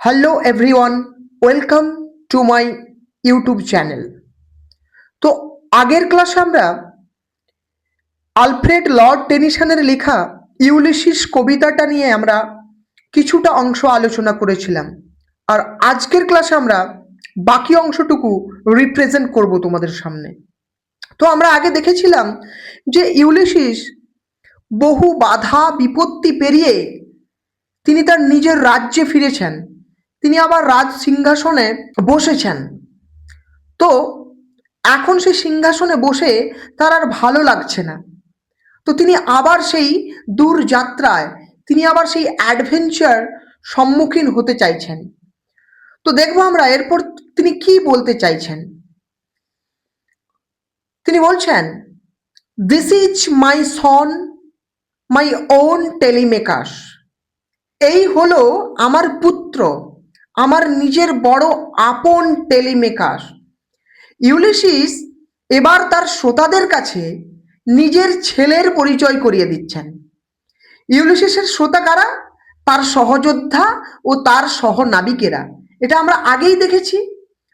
Hello everyone, welcome to my YouTube channel. তো আগের ক্লাসে আমরা আলফ্রেড লর্ড টেনিসনের লেখা ইউলিসিস কবিতাটা নিয়ে আমরা কিছুটা অংশ আলোচনা করেছিলাম। আর আজকের ক্লাসে আমরা বাকি অংশটুকু রিপ্রেজেন্ট করব তোমাদের সামনে। তো আমরা আগে দেখেছিলাম যে ইউলিসিস বহু বাধা বিপত্তি পেরিয়ে তিনি তার নিজের রাজ্যে ফিরেছেন। তিনি আবার রাজ সিংহাসনে বসেছেন। তো এখন সেই সিংহাসনে বসে তার আর ভালো লাগছে না। তো তিনি আবার সেই দূর যাত্রায় তিনি আবার সেই অ্যাডভেঞ্চার সম্মুখীন হতে চাইছেন। তো দেখবো আমরা এরপর তিনি কি বলতে চাইছেন। তিনি বলছেন, this is my Son, my own Telemachus. এই হলো আমার পুত্র, আমার নিজের বড় আপন টেলিমেকাস। ইউলিসিস এবার তার শ্রোতাদের কাছে নিজের ছেলের পরিচয় করিয়ে দিচ্ছেন। ইউলিসিসের শ্রোতা কারা? তার সহযোদ্ধা ও তার সহনাবিকেরা। এটা আমরা আগেই দেখেছি।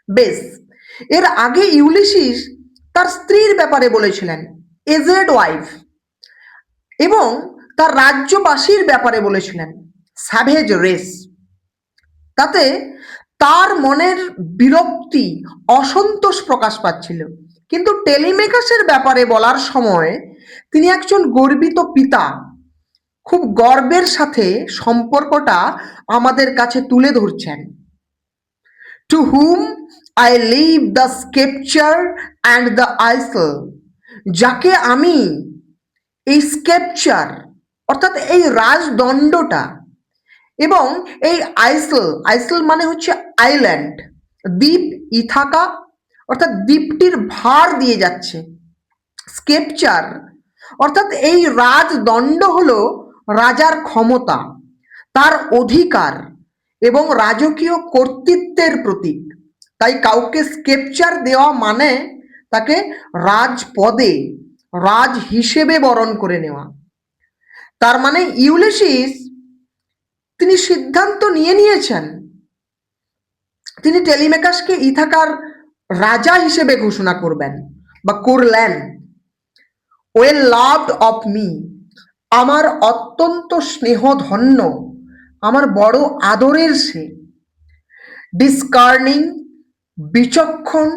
বেশ, এর আগে ইউলিসিস তার স্ত্রীর ব্যাপারে বলেছিলেন, এজেড ওয়াইফ, এবং তার রাজ্যবাসীর ব্যাপারে বলেছিলেন, স্যাভেজ রেস। তাতে তার মনের বিরক্তি, অসন্তোষ প্রকাশ পাচ্ছিল। কিন্তু টেলিমেকাসের ব্যাপারে বলার সময় তিনি একজন গর্বিত পিতা, খুব গর্বের সাথে সম্পর্কটা আমাদের কাছে তুলে ধরছেন। To whom I leave the sceptre and the isle, যাকে আমি এই স্কেপচার অর্থাৎ এই রাজদণ্ডটা এবং এই আইসল, আইসল মানে হচ্ছে আইল্যান্ড, দ্বীপ, ইথাকা অর্থাৎ দ্বীপটির ভার দিয়ে যাচ্ছে। স্কেপচার অর্থাৎ এই রাজদণ্ড হলো রাজার ক্ষমতা, তার অধিকার এবং রাজকীয় কর্তৃত্বের প্রতীক। তাই কাউকে স্কেপচার দেওয়া মানে তাকে রাজপদে, রাজ হিসেবে বরণ করে নেওয়া। তার মানে ইউলিসিস তিনি সিদ্ধান্ত নিয়েছেন, তিনি টেলিমেকাসকে ইথাকার রাজা হিসেবে ঘোষণা করবেন বা করলেন। ওয়েল লাভড অফ মি, আমার অত্যন্ত স্নেহধন্য, আমার বড় আদরের সে। ডিসকার্নিং, বিচক্ষণ,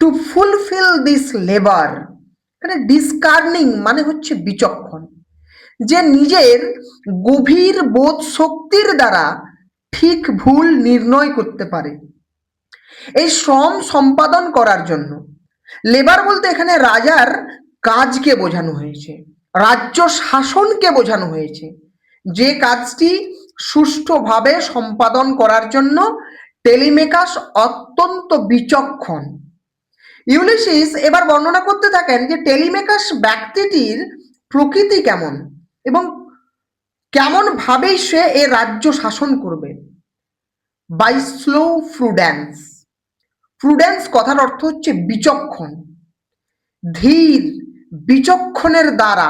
টু ফুলফিল দিস লেবার। এখানে ডিসকার্নিং মানে হচ্ছে বিচক্ষণ, যে নিজের গভীর বোধ শক্তির দ্বারা ঠিক ভুল নির্ণয় করতে পারে এই শ্রম সম্পাদন করার জন্য। লেবার বলতে এখানে রাজার কাজকে বোঝানো হয়েছে, রাজ্য শাসনকে বোঝানো হয়েছে, যে কাজটি সুষ্ঠুভাবে সম্পাদন করার জন্য টেলিমেকাস অত্যন্ত বিচক্ষণ। ইউলিসিস এবার বর্ণনা করতে থাকেন যে টেলিমেকাস ব্যক্তিটির প্রকৃতি কেমন এবং কেমন ভাবেই সে এ রাজ্য শাসন করবে। বাই স্লো প্রুডেন্স, প্রুডেন্স কথার অর্থ হচ্ছে বিচক্ষণ, ধীর, বিচক্ষণের দ্বারা,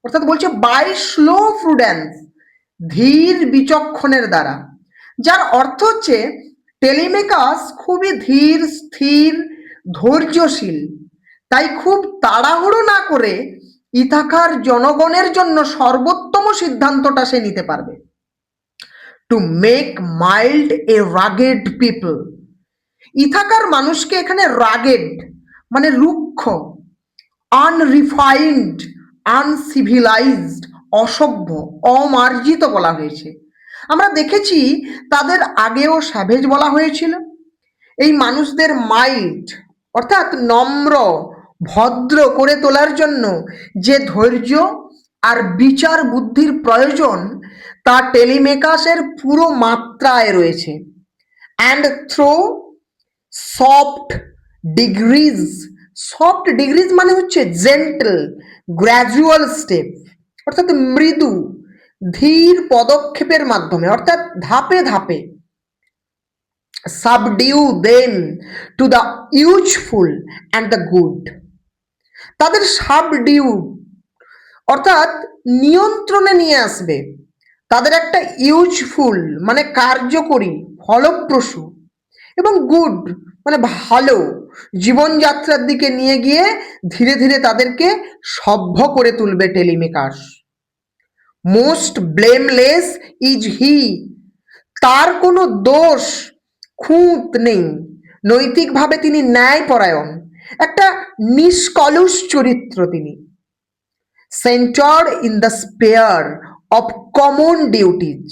অর্থাৎ বলছে বাই স্লো প্রুডেন্স, ধীর বিচক্ষণের দ্বারা, যার অর্থ হচ্ছে টেলিমেকাস খুবই ধীর, স্থির, ধৈর্যশীল। তাই খুব তাড়াহুড়ো না করে ইথাকার জনগণের জন্য সর্বোত্তম সিদ্ধান্তটা সে নিতে পারবে। To make mild a rugged people, ইথাকার মানুষকে এখানে রাগেড মানে রুক্ষ, আনরিফাইন্ড, আনসিভিলাইজড, অসভ্য, অমার্জিত বলা হয়েছে। আমরা দেখেছি তাদের আগেও স্যাভেজ বলা হয়েছিল। এই মানুষদের মাইল্ড অর্থাৎ নম্র, ভদ্র করে তোলার জন্য যে ধৈর্য আর বিচার বুদ্ধির প্রয়োজন তা টেলিমেকাসের পুরো মাত্রায় রয়েছে। And through soft degrees, soft degrees মানে হচ্ছে জেন্টল, গ্র্যাজুয়াল স্টেপ অর্থাৎ মৃদু, ধীর পদক্ষেপের মাধ্যমে অর্থাৎ ধাপে ধাপে। Subdue them to the useful and the good, তাদের সাবডিউ অর্থাৎ নিয়ন্ত্রণে নিয়ে আসবে, তাদের একটা ইউজফুল মানে কার্যকরী, ফলপ্রসূ এবং গুড মানে ভালো জীবনযাত্রার দিকে নিয়ে গিয়ে ধীরে ধীরে তাদেরকে সভ্য করে তুলবে টেলিমেকার্স। মোস্ট ব্লেমলেস ইজ হি, তার কোনো দোষ খুঁত নেই, নৈতিকভাবে তিনি ন্যায়পরায়ণ, একটা নিষ্কলুষ চরিত্র তিনি। Centre in the sphere of common duties,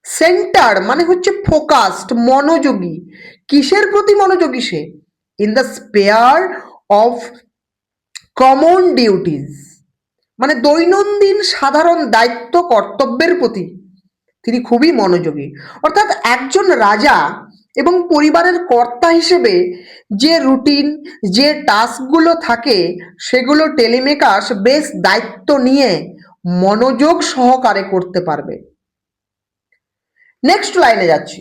centre মানে হচ্ছে ফোকাসড, মনোযোগী। কিসের প্রতি মনোযোগী সে? In the sphere of common duties মানে দৈনন্দিন সাধারণ দায়িত্ব কর্তব্যের প্রতি তিনি খুবই মনোযোগী। অর্থাৎ একজন রাজা এবং পরিবারের কর্তা হিসেবে যে রুটিন, যে টাস্কগুলো থাকে সেগুলো টেলিমেকার্স বেশ দায়িত্ব নিয়ে মনোযোগ সহকারে করতে পারবে। নেক্সট লাইনে যাচ্ছি।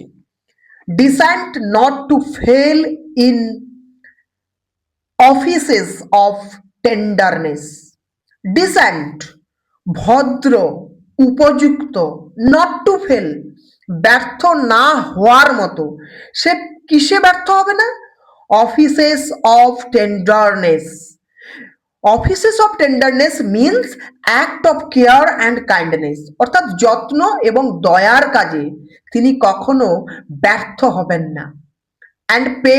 Decent not to fail in offices of tenderness, decent ভদ্র, উপযুক্ত, নট টু ফেল ব্যর্থ না হওয়ার মতো। সে কিসে ব্যর্থ হবে না? Offices of tenderness, offices of tenderness means act of care and kindness, অর্থাৎ যত্ন এবং দয়ার কাজে তিনি কখনো ব্যর্থ হবেন না। And pay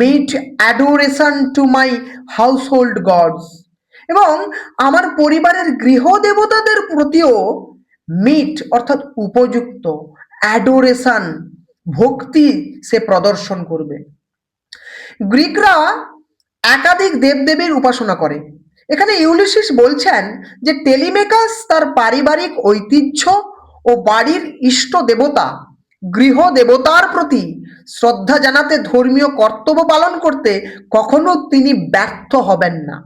meet adoration to my household gods, এবং আমার পরিবারের গৃহ দেবতাদের প্রতিও মিট অর্থাৎ উপযুক্ত, অ্যাডোরেশন ভক্তি সে প্রদর্শন করবে। গ্রিকরা একাধিক দেবদেবীর উপাসনা করে। এখানে ইউলিসিস বলছেন যে টেলিমেকাস তার পারিবারিক ঐতিহ্য ও বাড়ির ইষ্ট দেবতা, গৃহ দেবতার প্রতি শ্রদ্ধা জানাতে ধর্মীয় কর্তব্য পালন করতে কখনো তিনি ব্যর্থ হবেন না।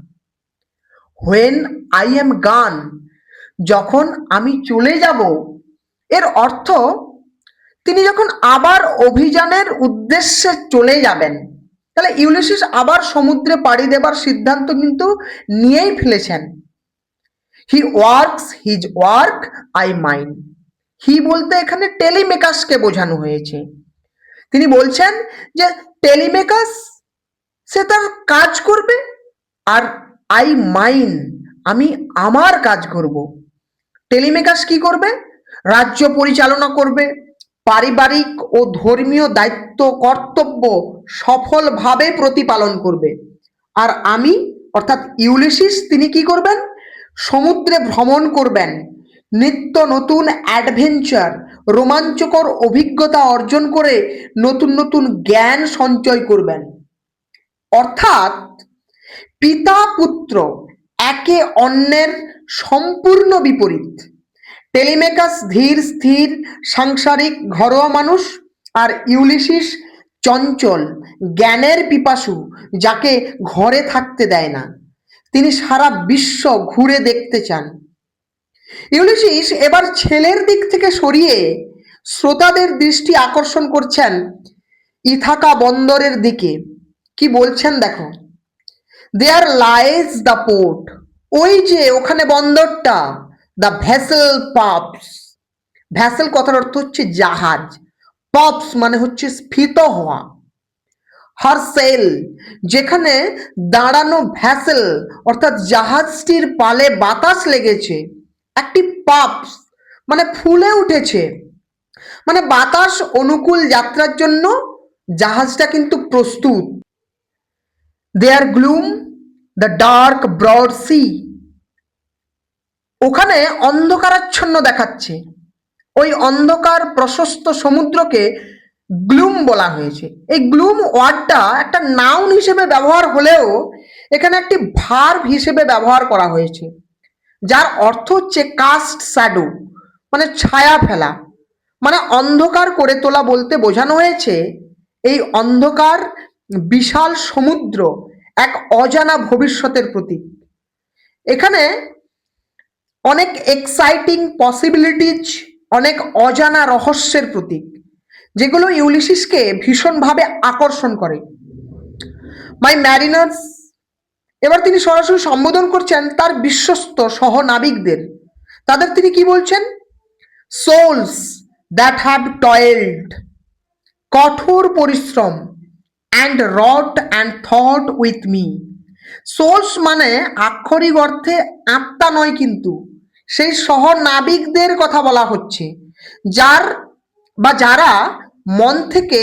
হোয়েন আই এম গান, যখন আমি চলে যাব, এর অর্থ তিনি যখন আবার অভিযানের উদ্দেশ্যে চলে যাবেন। তাহলে ইউলিসিস আবার সমুদ্রে পাড়ি দেবার সিদ্ধান্ত কিন্তু নিয়েই ফেলেছেন। He works his work I mine, he বলতে এখানে টেলিমেকাসকে বোঝানো হয়েছে। তিনি বলছেন যে টেলিমেকাস সে তার কাজ করবে আর আই মাইন আমি আমার কাজ করব। টেলিমেকাস কি করবে? রাজ্য পরিচালনা করবে, পারিবারিক ও ধর্মীয় দায়িত্ব কর্তব্য সফলভাবে প্রতিপালন করবে। আর আমি অর্থাৎ ইউলিসিস তিনি কি করবেন? সমুদ্রে ভ্রমণ করবেন, নিত্য নতুন অ্যাডভেঞ্চার, রোমাঞ্চকর অভিজ্ঞতা অর্জন করে নতুন নতুন জ্ঞান সঞ্চয় করবেন। অর্থাৎ পিতা পুত্র একে অন্যের সম্পূর্ণ বিপরীত। টেলিমেকাস ধীর স্থির সাংসারিক ঘরোয়া মানুষ, আর ইউলিসিস চঞ্চল জ্ঞানের পিপাসু, যাকে ঘরে থাকতে দেয় না, তিনি সারা বিশ্ব ঘুরে দেখতে চান। ইউলিসিস এবার ছেলের দিক থেকে সরিয়ে শ্রোতাদের দৃষ্টি আকর্ষণ করছেন ইথাকা বন্দরের দিকে। কি বলছেন দেখো, দেয়ার লাইজ দ্য পোর্ট, ওই যে ওখানে বন্দরটা, দ্য ভেসেল পপস, ভ্যাসেল কথার অর্থ হচ্ছে জাহাজ, পপস মানে হচ্ছে স্ফীত হওয়া। হার সেল, যেখানে দাঁড়ানো ভ্যাসেল অর্থাৎ জাহাজটির পালে বাতাস লেগেছে, একটি পপস মানে ফুলে উঠেছে, মানে বাতাস অনুকূল যাত্রার জন্য জাহাজটা কিন্তু প্রস্তুত। There gloom the dark broad seas, ওখানে অন্ধকারাচ্ছন্ন দেখাচ্ছে, ওই অন্ধকার প্রশস্ত সমুদ্রকে গ্লুম বলা হয়েছে। এই গ্লুম ওয়ার্ডটা একটা নাউন হিসেবে ব্যবহার হলেও এখানে একটি ভার্ব হিসেবে ব্যবহার করা হয়েছে, যার অর্থ হচ্ছে কাস্ট শ্যাডো মানে ছায়া ফেলা, মানে অন্ধকার করে তোলা বলতে বোঝানো হয়েছে এই অন্ধকার বিশাল সমুদ্র এক অজানা ভবিষ্যতের প্রতীক। এখানে অনেক এক্সাইটিং পসিবিলিটিজ, অনেক অজানা রহস্যের প্রতীক, যেগুলো ইউলিসিসকে ভীষণভাবে আকর্ষণ করে। মাই ম্যারিনার্স, এবার তিনি সরাসরি সম্বোধন করছেন তার বিশ্বস্ত সহনাবিকদের। তাদের তিনি কি বলছেন? সোলস দ্যাট হ্যাভ টয়েলড, কঠোর পরিশ্রম and wrought and thought with me. Souls মানে আক্ষরিক অর্থে আত্মা নয়, কিন্তু সেই সহনাবিকদের কথা বলা হচ্ছে, যারা মন থেকে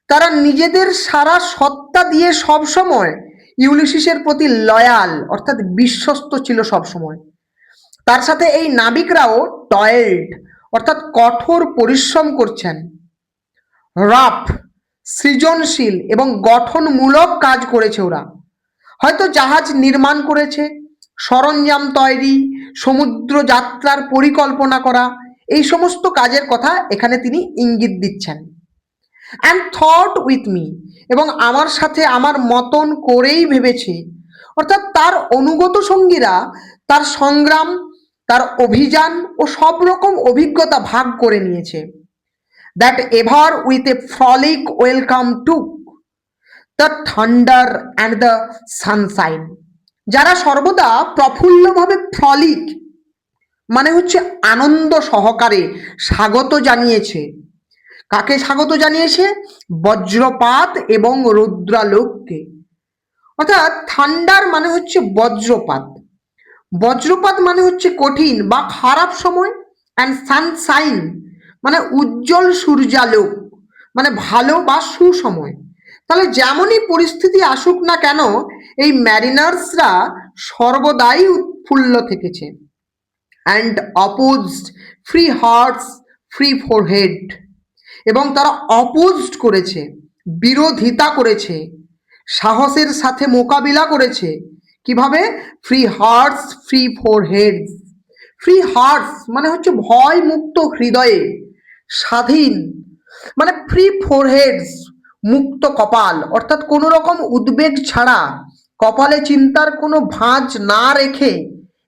তারা নিজেদের সারা সত্তা দিয়ে সবসময় ইউলিসিসের প্রতি লয়াল অর্থাৎ বিশ্বস্ত ছিল সবসময়। তার সাথে এই নাবিকরাও টয়েল্ড অর্থাৎ কঠোর পরিশ্রম করছেন, রাফ সৃজনশীল এবং গঠনমূলক কাজ করেছে ওরা। হয়তো জাহাজ নির্মাণ করেছে, সরঞ্জাম তৈরি, সমুদ্র যাত্রার পরিকল্পনা করা, এই সমস্ত কাজের কথা এখানে তিনি ইঙ্গিত দিচ্ছেন। অ্যান্ড থট উইথ মি, এবং আমার সাথে আমার মতন করেই ভেবেছে, অর্থাৎ তার অনুগত সঙ্গীরা তার সংগ্রাম, তার অভিযান ও সব রকম অভিজ্ঞতা ভাগ করে নিয়েছে। That ever with a frolic welcome to the thunder and the sunshine, যারা সর্বদা প্রফুল্লভাবে ফ্রলিক মানে হচ্ছে আনন্দ সহকারে স্বাগত জানিয়েছে। কাকে স্বাগত জানিয়েছে? বজ্রপাত এবং রৌদ্রালোককে। অর্থাৎ থান্ডার মানে হচ্ছে বজ্রপাত, বজ্রপাত মানে হচ্ছে কঠিন বা খারাপ সময়, অ্যান্ড সানশাইন মানে উজ্জ্বল সূর্যালোক মানে ভালো বা সুসময়। তাহলে যেমনই পরিস্থিতি আসুক না কেন, এই ম্যারিনার্সরা সর্বদাই উৎফুল্ল থেকেছে। And opposed free hearts free forehead, এবং তারা অপোজড করেছে, বিরোধিতা করেছে, সাহসের সাথে মোকাবিলা করেছে। কিভাবে? Free hearts free foreheads. Free hearts মানে হচ্ছে ভয় মুক্ত হৃদয়ে, স্বাধীন মানে ফ্রি ফোরহেডস মুক্ত কপাল, অর্থাৎ কোনো রকম উদ্বেগ ছাড়া, কপালে চিন্তার কোনো ভাঁজ না রেখে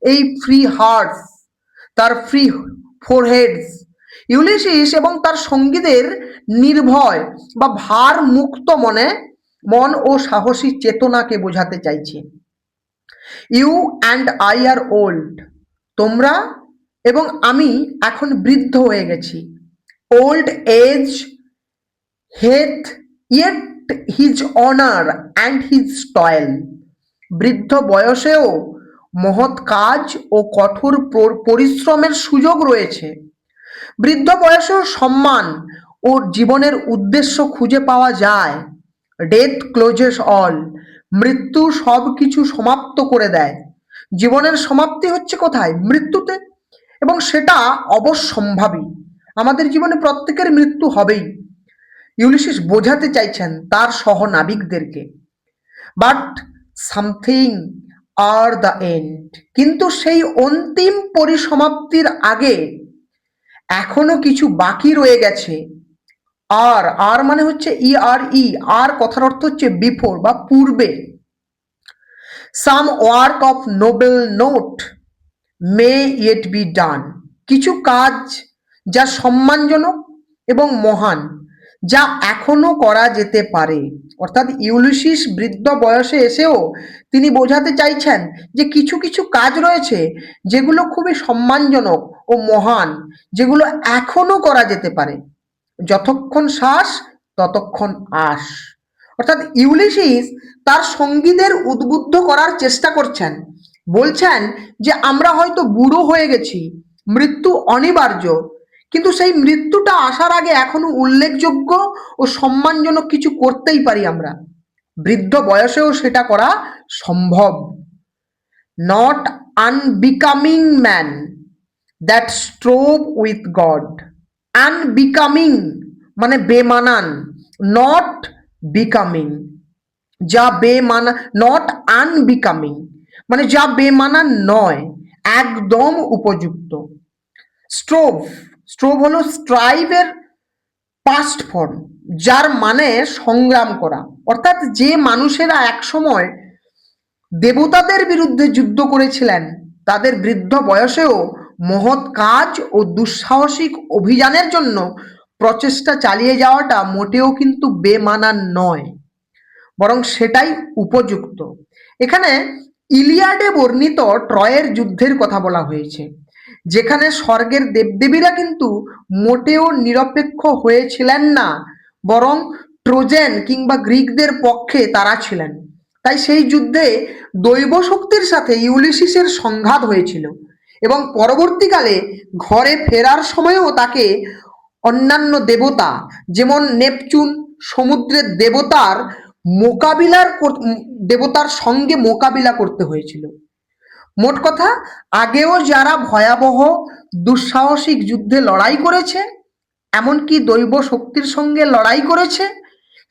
এই ফ্রি হার্টস, তার ফ্রি ফোরহেডস ইউলিসিস এবং তার সঙ্গীদের নির্ভয় বা ভার মুক্ত মন ও সাহসী চেতনাকে বোঝাতে চাইছে। You and I are old, তোমরা এবং আমি এখন বৃদ্ধ হয়ে গেছি। Old age hath yet his honour and his toil, বৃদ্ধ বয়সেও মহৎ কাজ ও কঠোর পরিশ্রমের সুযোগ রয়েছে। বৃদ্ধ বয়সেও সম্মান ও জীবনের উদ্দেশ্য খুঁজে পাওয়া যায়। ডেথ ক্লোজেস অল, মৃত্যু সব কিছু সমাপ্ত করে দেয়। জীবনের সমাপ্তি হচ্ছে কোথায়? মৃত্যুতে, এবং সেটা অবশ্যম্ভাবী। আমাদের জীবনে প্রত্যেকের মৃত্যু হবেই। ইউলিসিস বোঝাতে চাইছেন তার সহনাবিকদেরকে। But something ere the end, কিন্তু সেই অন্তিম পরিসমাপ্তির আগে এখনো কিছু বাকি রয়ে গেছে। আর আর মানে হচ্ছে আর কথার অর্থ হচ্ছে বিফোর বা পূর্বে। সাম work of Nobel note May yet be done, কিছু কাজ যা সম্মানজনক এবং মহান, যা এখনো করা যেতে পারে। অর্থাৎ ইউলিসিস বৃদ্ধ বয়সে এসেও তিনি বোঝাতে চাইছেন যে কিছু কিছু কাজ রয়েছে যেগুলো খুবই সম্মানজনক ও মহান, যেগুলো এখনো করা যেতে পারে। যতক্ষণ শ্বাস ততক্ষণ আশ। অর্থাৎ ইউলিসিস তার সঙ্গীদের উদ্বুদ্ধ করার চেষ্টা করছেন, বলছেন যে আমরা হয়তো বুড়ো হয়ে গেছি, মৃত্যু অনিবার্য, কিন্তু সেই মৃত্যুটা আসার আগে এখনো উল্লেখযোগ্য ও সম্মানজনক কিছু করতেই পারি আমরা। বৃদ্ধ বয়সেও সেটা করা সম্ভব। Not unbecoming man that strove with god, unbecoming মানে বেমানান, নট বিকামিং যা বেমানা, নট আনবিকামিং মানে যা বেমানান নয়, একদম উপযুক্ত। স্ট্রোভ, স্ট্রোভ হলো স্ট্রাইভের পাস্ট ফর্ম, যার মানে সংগ্রাম করা। অর্থাৎ যে মানুষেরা একসময় দেবতাদের বিরুদ্ধে যুদ্ধ করেছিলেন, তাদের বৃদ্ধ বয়সেও মহৎ কাজ ও দুঃসাহসিক অভিযানের জন্য প্রচেষ্টা চালিয়ে যাওয়াটা মোটেও কিন্তু বেমানান নয়, বরং সেটাই উপযুক্ত। এখানে ইলিয়াডে বর্ণিত ট্রয়ের যুদ্ধের কথা বলা হয়েছে, যেখানে স্বর্গের দেবদেবীরা কিন্তু মোটেও নিরপেক্ষ হয়েছিলেন না, বরং ট্রোজেন কিংবা গ্রিকদের পক্ষে তারা ছিলেন। তাই সেই যুদ্ধে দৈব শক্তির সাথে ইউলিসিসের সংঘাত হয়েছিল এবং পরবর্তীকালে ঘরে ফেরার সময়ও তাকে অন্যান্য দেবতা যেমন নেপচুন সমুদ্রের দেবতার সঙ্গে মোকাবিলা করতে হয়েছিল। মোট কথা, আগেও যারা ভয়াবহ দুঃসাহসিক যুদ্ধে লড়াই করেছে, এমনকি দৈব শক্তির সঙ্গে লড়াই করেছে,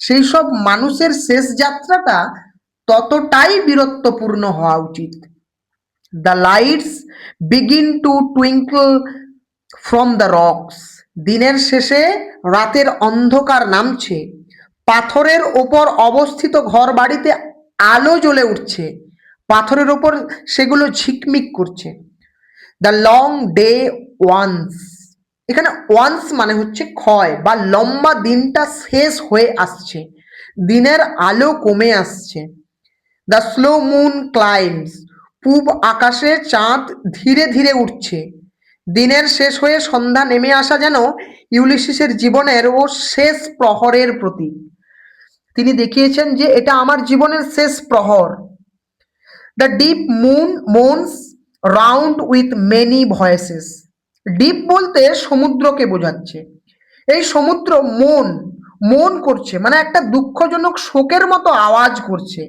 সেই সব মানুষের শেষ যাত্রাটা ততটাই বীরত্বপূর্ণ হওয়া উচিত। The lights begin to twinkle from the rocks. দিনের শেষে রাতের অন্ধকার নামছে, পাথরের ওপর অবস্থিত ঘর বাড়িতে আলো জ্বলে উঠছে, পাথরের ওপর সেগুলো ঝিকমিক করছে। দ্য লং ডে ওয়ান্স, এখানে ওয়ান্স মানে হচ্ছে ক্ষয় বা লম্বা দিনটা শেষ হয়ে আসছে, দিনের আলো কমে আসছে। দ্য স্লো মুন ক্লাইম্স, পূব আকাশে চাঁদ ধীরে ধীরে উঠছে। দিনের শেষ হয়ে সন্ধ্যা নেমে আসা যেন ইউলিসিসের জীবনের ও শেষ প্রহরের প্রতীক। তিনি দেখিয়েছেন যে এটা আমার জীবনের শেষ প্রহর। The deep moon moans round with many voices. Deep বলতে সমুদ্রকে বোঝাচ্ছে। এই সমুদ্র মন করছে, মানে একটা দুঃখজনক শোকের মতো আওয়াজ করছে।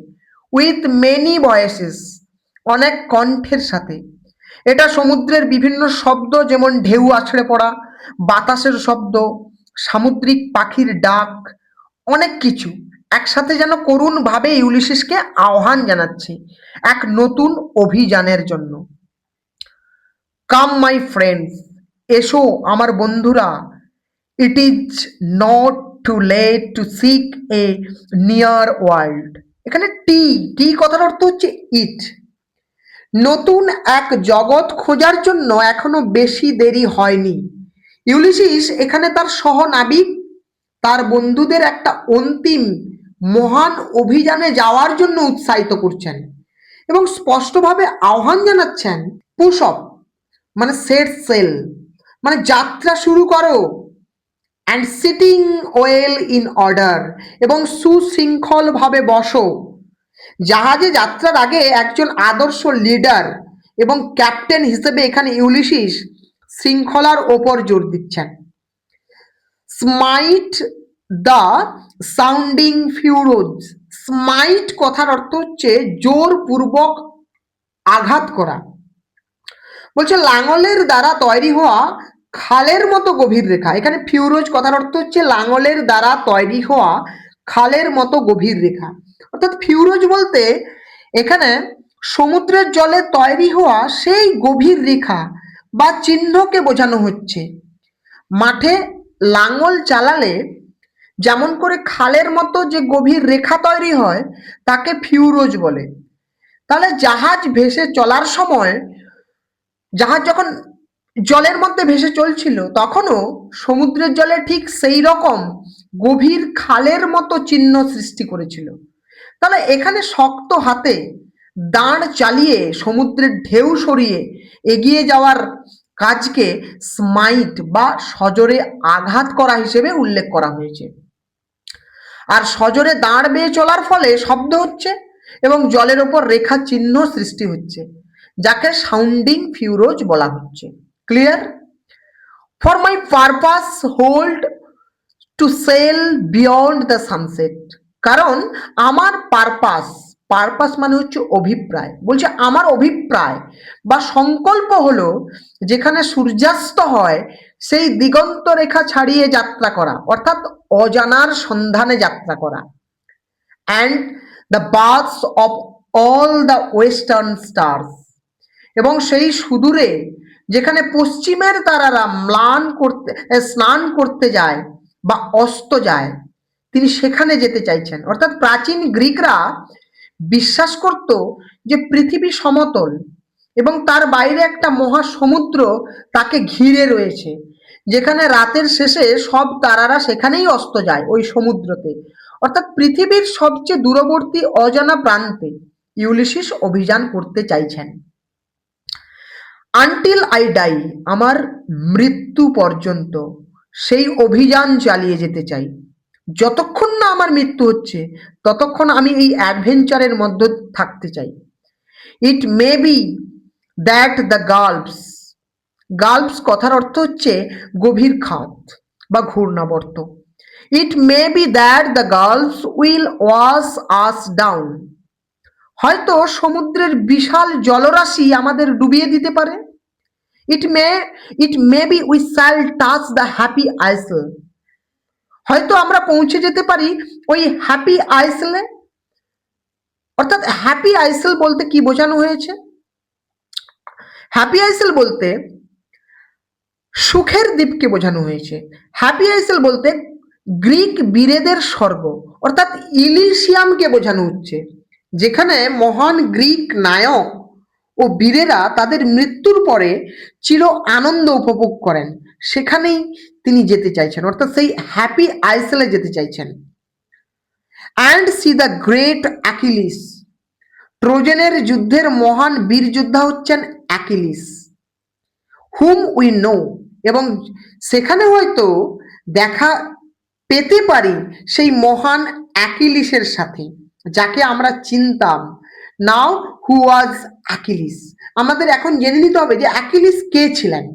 উইথ মেনি ভয়েসেস, অনেক কণ্ঠের সাথে। এটা সমুদ্রের বিভিন্ন শব্দ, যেমন ঢেউ আছড়ে পড়া, বাতাসের শব্দ, সামুদ্রিক পাখির ডাক, অনেক কিছু একসাথে যেন করুণভাবে ইউলিসিসকে আহ্বান জানাচ্ছে এক নতুন অভিযানের জন্য। কাম মাই ফ্রেন্ডস, এসো আমার বন্ধুরা। It is not too late to seek a newer world. এখানে টি কথার অর্থ হচ্ছে ইট। নতুন এক জগৎ খোঁজার জন্য এখনো বেশি দেরি হয়নি। ইউলিসিস এখানে তার সহনাবিক, তার বন্ধুদের একটা অন্তিম মহান অভিযানে যাওয়ার জন্য উৎসাহিত করছেন এবং স্পষ্টভাবে আহ্বান জানাচ্ছেন, পুশ অফ মানে সেট সেল, মানে যাত্রা শুরু করো, and sitting well in order, এবং সুশৃঙ্খলভাবে বসো। জাহাজে যাত্রার আগে একজন আদর্শ লিডার এবং ক্যাপ্টেন হিসেবে এখানে ইউলিসিস শৃঙ্খলার ওপর জোর দিচ্ছেন। স্মাইট দ্য সাউন্ডিং ফিউরোজ। স্মাইট কথার অর্থ হচ্ছে জোরপূর্বক আঘাত করা। বলছে লাঙলের দ্বারা তৈরি হওয়া খালের মতো গভীর রেখা। এখানে ফিউরোজ কথার অর্থ হচ্ছে লাঙলের দ্বারা তৈরি হওয়া খালের মতো গভীর রেখা। অর্থাৎ ফিউরোজ বলতে এখানে সমুদ্রের জলে তৈরি হওয়া সেই গভীর রেখা বা চিহ্নকে বোঝানো হচ্ছে। মাঠে লাঙল চালালে যেমন করে খালের মতো যে গভীর রেখা তৈরি হয় তাকে ফিউরোজ বলে। তাহলে জাহাজ ভেসে চলার সময়, জাহাজ যখন জলের মধ্যে ভেসে চলছিল তখনও সমুদ্রের জলে ঠিক সেই রকম গভীর খালের মতো চিহ্ন সৃষ্টি করেছিল। তাহলে এখানে শক্ত হাতে দাঁড় চালিয়ে সমুদ্রের ঢেউ সরিয়ে এগিয়ে যাওয়ার কাজকে স্মাইট বা সজোরে আঘাত করা হিসেবে উল্লেখ করা হয়েছে। আর সজোরে দাঁড় বেয়ে চলার ফলে শব্দ হচ্ছে এবং জলের ওপর রেখা চিহ্ন সৃষ্টি হচ্ছে, যাকে সাউন্ডিং ফিউরোজ বলা হচ্ছে। Clear? For my purpose hold to sail beyond the sunset. কারণ আমার পারপাস মানে হচ্ছে অভিপ্রায়। বলছে আমার অভিপ্রায় বা সংকল্প হলো যেখানে সূর্যাস্ত হয় সেই দিগন্ত রেখা ছাড়িয়ে যাত্রা করা, অর্থাৎ অজানার সন্ধানে যাত্রা করা। And the বার্থস of all the western stars, এবং সেই সুদূরে যেখানে পশ্চিমের তারারা স্নান করতে যায় বা অস্ত যায়, তিনি সেখানে যেতে চাইছেন। অর্থাৎ প্রাচীন গ্রিকরা বিশ্বাস করত যে পৃথিবী সমতল এবং তার বাইরে একটা মহাসমুদ্র তাকে ঘিরে রয়েছে, যেখানে রাতের শেষে সব তারারা সেখানেই অস্ত যায়, ওই সমুদ্রতে। অর্থাৎ পৃথিবীর সবচেয়ে দূরবর্তী অজানা প্রান্তে ইউলিসিস অভিযান করতে চাইছেন। আনটিল আই ডাই, আমার মৃত্যু পর্যন্ত সেই অভিযান চালিয়ে যেতে চাই। যতক্ষণ না আমার মৃত্যু হচ্ছে ততক্ষণ আমি এই অ্যাডভেঞ্চারের মধ্যে থাকতে চাই। It may be that the gulfs, gulfs কথার অর্থ হচ্ছে গভীর খাত বা ঘূর্ণাবর্ত। It may be that the gulfs will wash us down, হয়তো সমুদ্রের বিশাল জলরাশি আমাদের ডুবিয়ে দিতে পারে। It may it may be we shall touch the happy isle, হয়তো আমরা পৌঁছে যেতে পারি ওই হ্যাপি আইসলে। অর্থাৎ হ্যাপি আইসল বলতে কি বোঝানো হয়েছে? হ্যাপি আইসল বলতে সুখের দ্বীপকে বোঝানো হয়েছে। হ্যাপি আইসল বলতে গ্রিক বীরেদের স্বর্গ অর্থাৎ ইলিশিয়ামকে বোঝানো হচ্ছে, যেখানে মহান গ্রিক নায়ক ও বীরেরা তাদের মৃত্যুর পরে চির আনন্দ উপভোগ করেন, সেখানেই তিনি যেতে চাইছেন, অর্থাৎ সেই হ্যাপি আইসলে যেতে চাইছেন। And see the great Achilles, ট্রোজেনের যুদ্ধের মহান বীর যোদ্ধা হচ্ছেন অ্যাকিলিস, হুম উই নো, এবং সেখানে হয়তো দেখা পেতে পারি সেই মহান অ্যাকিলিসের সাথে, যাকে আমরা চিনতাম। নাও হু ওয়াজ অ্যাকিলিস, আমাদের এখন জেনে নিতে হবে যে অ্যাকিলিস কে ছিলেন।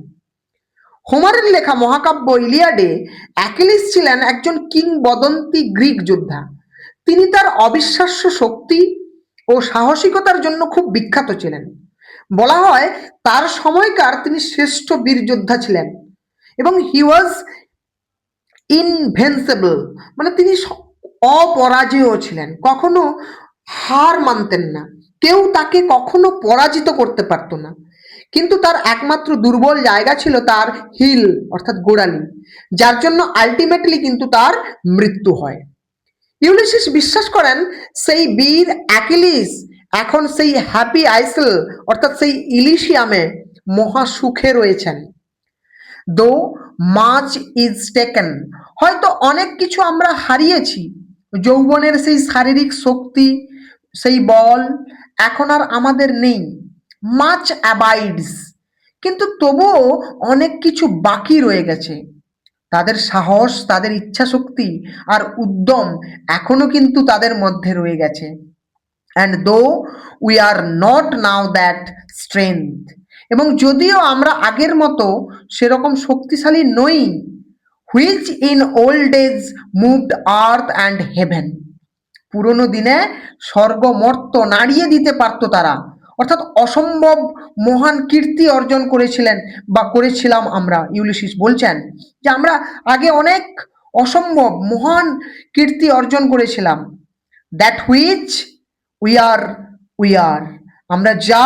হোমারের লেখা মহাকাব্য ইলিয়াডে অ্যাকিলিস ছিলেন একজন কিংবদন্তি গ্রিক যোদ্ধা। তিনি তার অবিশ্বাস্য শক্তি ও সাহসিকতার জন্য খুব বিখ্যাত ছিলেন। বলা হয় তার সময়কার তিনি শ্রেষ্ঠ বীর যোদ্ধা ছিলেন এবং হি ওয়াজ ইনভেন্সেবল, মানে তিনি অপরাজেয় ছিলেন, কখনো হার মানতেন না, কেউ তাকে কখনো পরাজিত করতে পারতো না। কিন্তু তার একমাত্র দুর্বল জায়গা ছিল তার হিল অর্থাৎ গোড়ালি, যার জন্য আলটিমেটলি কিন্তু তার মৃত্যু হয়। ইউলিসিস বিশ্বাস করেন সেই বীর অ্যাকিলিস এখন সেই হ্যাপি আইসল অর্থাৎ সেই ইলিশিয়ামে মহা সুখে রয়েছেন। দো মাচ ইজ টেকেন, হয়তো অনেক কিছু আমরা হারিয়েছি, যৌবনের সেই শারীরিক শক্তি, সেই বল এখন আর আমাদের নেই। মাচ অ্যাবাইডস, কিন্তু তবুও অনেক কিছু বাকি রয়ে গেছে। তাদের সাহস, তাদের ইচ্ছা শক্তি আর উদ্যম এখনো কিন্তু তাদের মধ্যে রয়ে গেছে। And though we are not now that strength, এবং যদিও আমরা আগের মতো সেরকম শক্তিশালী নই, which in old age moved earth and heaven, পুরনো দিনে স্বর্গ মর্ত নাড়িয়ে দিতে পারতো তারা, অর্থাৎ অসম্ভব মহান কীর্তি অর্জন করেছিলেন বা করেছিলাম আমরা। ইউলিসিস বলছেন যে আমরা আগে অনেক অসম্ভব মহান কীর্তি অর্জন করেছিলাম। দ্যাট হুইচ উই আর, আমরা যা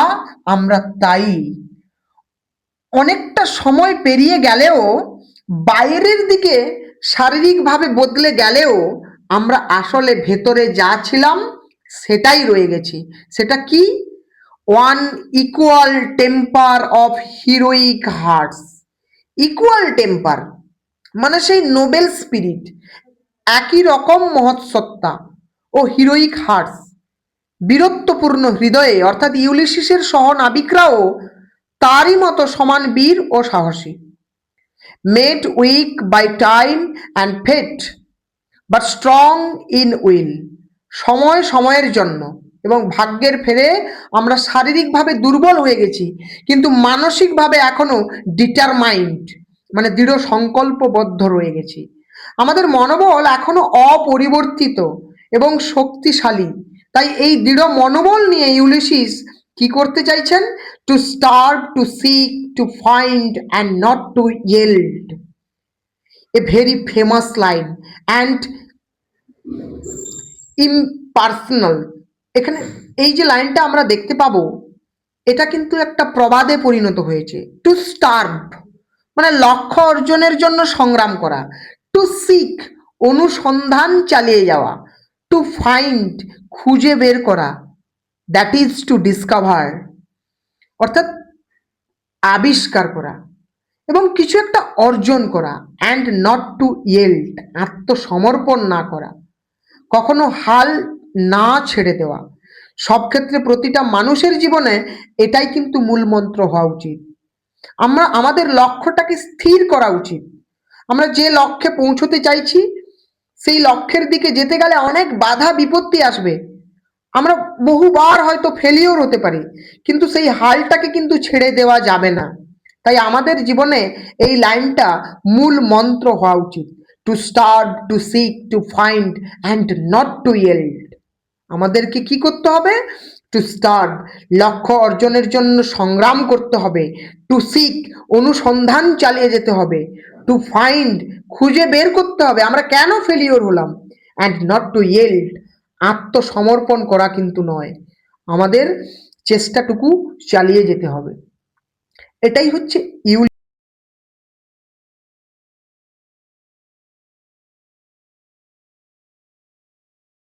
আমরা তাই। অনেকটা সময় পেরিয়ে গেলেও, বাইরের দিকে শারীরিকভাবে বদলে গেলেও, আমরা আসলে ভেতরে যা ছিলাম সেটাই রয়ে গেছি। সেটা কি? One equal temper of heroic hearts. Equal temper মানে সেই নোবেল স্পিরিট, একই রকম মহৎসত্তা, ও হিরোইক হার্টস বীরত্বপূর্ণ হৃদয়ে, অর্থাৎ ইউলিসিসের সহনাবিকরাও তারই মতো সমান বীর ও সাহসী। Made weak by time and fate but strong in will, সময় সময়ের জন্য এবং ভাগ্যের ফেরে আমরা শারীরিকভাবে দুর্বল হয়ে গেছি, কিন্তু মানসিকভাবে এখনো ডিটারমাইন্ড মানে দৃঢ় সংকল্পবদ্ধ রয়ে গেছি। আমাদের মনোবল এখনো অপরিবর্তিত এবং শক্তিশালী। তাই এই দৃঢ় মনোবল নিয়ে ইউলিসিস কি করতে চাইছেন? To strive, to seek, to find and not to yield, a very famous line and impersonal. এখানে এই যে লাইনটা আমরা দেখতে পাবো, এটা কিন্তু একটা প্রবাদে পরিণত হয়েছে। টু স্টার্ভ মানে লক্ষ্য অর্জনের জন্য সংগ্রাম করা, টু সিক অনুসন্ধান চালিয়ে যাওয়া, টু ফাইন্ড খুঁজে বের করা, দ্যাট ইজ টু ডিসকভার অর্থাৎ আবিষ্কার করা, এবং কিছু একটা অর্জন করা। অ্যান্ড নট টু ইয়েল্ড আত্মসমর্পণ না করা, কখনো হাল না ছেড়ে দেওয়া। সব ক্ষেত্রে প্রতিটা মানুষের জীবনে এটাই কিন্তু মূল মন্ত্র হওয়া উচিত। আমরা আমাদের লক্ষ্যটাকে স্থির করা উচিত। আমরা যে লক্ষ্যে পৌঁছতে চাইছি সেই লক্ষ্যের দিকে যেতে গেলে অনেক বাধা বিপত্তি আসবে, আমরা বহুবার হয়তো ফেলিওর হতে পারি, কিন্তু সেই হালটাকে কিন্তু ছেড়ে দেওয়া যাবে না। তাই আমাদের জীবনে এই লাইনটা মূল মন্ত্র হওয়া উচিত, to start, to seek, to find and not to yield. আমাদেরকে কি করতে হবে? টু স্টার্ট, লক্ষ্য অর্জনের জন্য সংগ্রাম করতে হবে। টু সিক, অনুসন্ধান চালিয়ে যেতে হবে। টু ফাইন্ড, খুঁজে বের করতে হবে আমরা কেন ফেলিওর হলাম। অ্যান্ড নট টু ইয়েল্ড, আত্মসমর্পণ করা কিন্তু নয়, আমাদের চেষ্টাটুকু চালিয়ে যেতে হবে। এটাই হচ্ছে